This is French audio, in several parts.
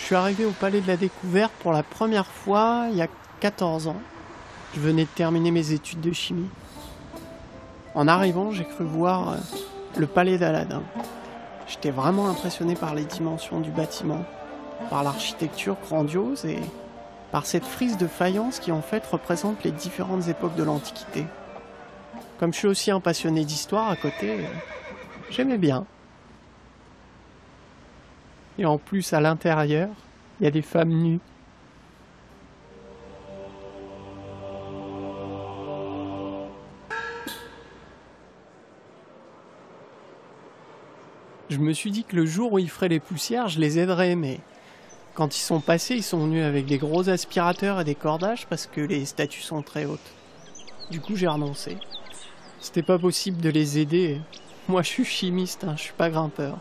suis arrivé au Palais de la Découverte pour la première fois il y a 14 ans. Je venais de terminer mes études de chimie. En arrivant, j'ai cru voir le palais d'Aladin. J'étais vraiment impressionné par les dimensions du bâtiment, par l'architecture grandiose et par cette frise de faïence qui en fait représente les différentes époques de l'Antiquité. Comme je suis aussi un passionné d'histoire à côté, j'aimais bien. Et en plus, à l'intérieur, il y a des femmes nues. Je me suis dit que le jour où ils feraient les poussières, je les aiderais, mais quand ils sont passés, ils sont venus avec des gros aspirateurs et des cordages parce que les statues sont très hautes. Du coup, j'ai renoncé. C'était pas possible de les aider. Moi, je suis chimiste, je suis pas grimpeur.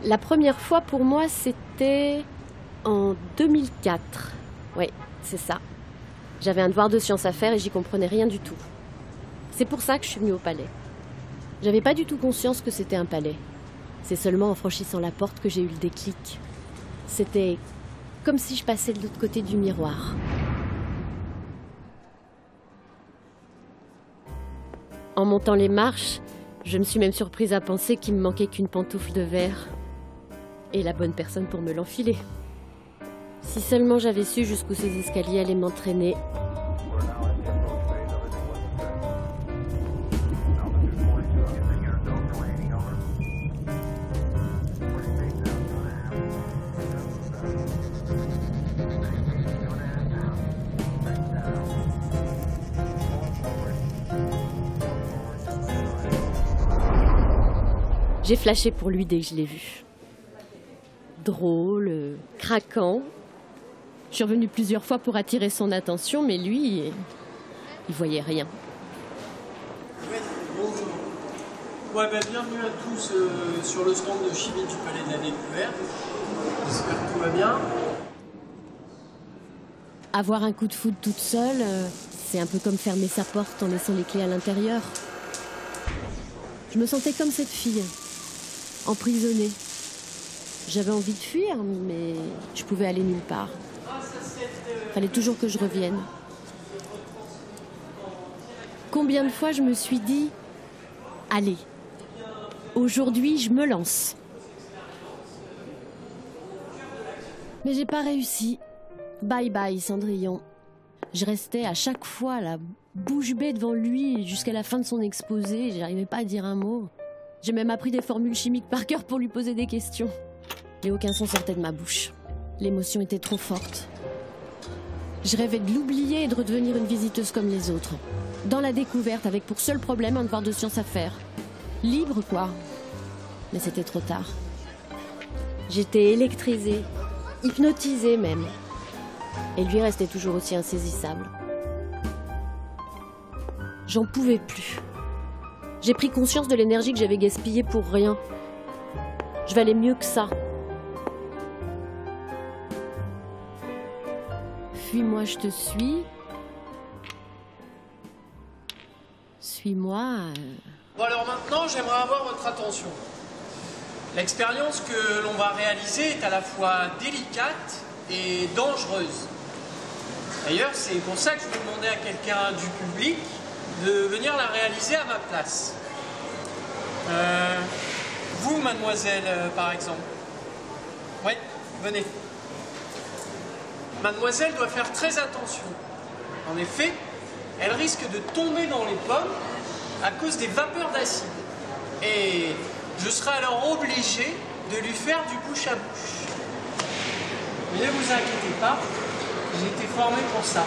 La première fois pour moi, c'était en 2004. Oui, c'est ça. J'avais un devoir de sciences à faire et j'y comprenais rien du tout. C'est pour ça que je suis venue au palais. J'avais pas du tout conscience que c'était un palais. C'est seulement en franchissant la porte que j'ai eu le déclic. C'était comme si je passais de l'autre côté du miroir. En montant les marches, je me suis même surprise à penser qu'il me manquait qu'une pantoufle de verre. Et la bonne personne pour me l'enfiler. Si seulement j'avais su jusqu'où ces escaliers allaient m'entraîner. J'ai flashé pour lui dès que je l'ai vu. Drôle, craquant. Je suis revenue plusieurs fois pour attirer son attention, mais lui, il voyait rien. Bonjour. Bienvenue à tous sur le stand de chimie du Palais de la Découverte. J'espère que tout va bien. Avoir un coup de foudre toute seule, c'est un peu comme fermer sa porte en laissant les clés à l'intérieur. Je me sentais comme cette fille, emprisonnée. J'avais envie de fuir, mais je pouvais aller nulle part. Fallait toujours que je revienne. Combien de fois je me suis dit « Allez, aujourd'hui je me lance ». Mais j'ai pas réussi. Bye bye Cendrillon. Je restais à chaque fois la bouche bée devant lui jusqu'à la fin de son exposé. J'arrivais pas à dire un mot. J'ai même appris des formules chimiques par cœur pour lui poser des questions. Mais aucun son sortait de ma bouche. L'émotion était trop forte. Je rêvais de l'oublier et de redevenir une visiteuse comme les autres. Dans la découverte, avec pour seul problème un devoir de science à faire. Libre, quoi. Mais c'était trop tard. J'étais électrisée, hypnotisée même. Et lui restait toujours aussi insaisissable. J'en pouvais plus. J'ai pris conscience de l'énergie que j'avais gaspillée pour rien. Je valais mieux que ça. Fuis-moi, je te suis. Suis-moi. Bon alors maintenant, j'aimerais avoir votre attention. L'expérience que l'on va réaliser est à la fois délicate et dangereuse. D'ailleurs, c'est pour ça que je vais demander à quelqu'un du public de venir la réaliser à ma place. Vous, mademoiselle, par exemple. Oui, venez. Mademoiselle doit faire très attention. En effet, elle risque de tomber dans les pommes à cause des vapeurs d'acide. Et je serai alors obligé de lui faire du bouche à bouche. Mais ne vous inquiétez pas, j'ai été formé pour ça.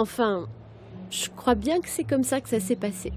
Enfin, je crois bien que c'est comme ça que ça s'est passé.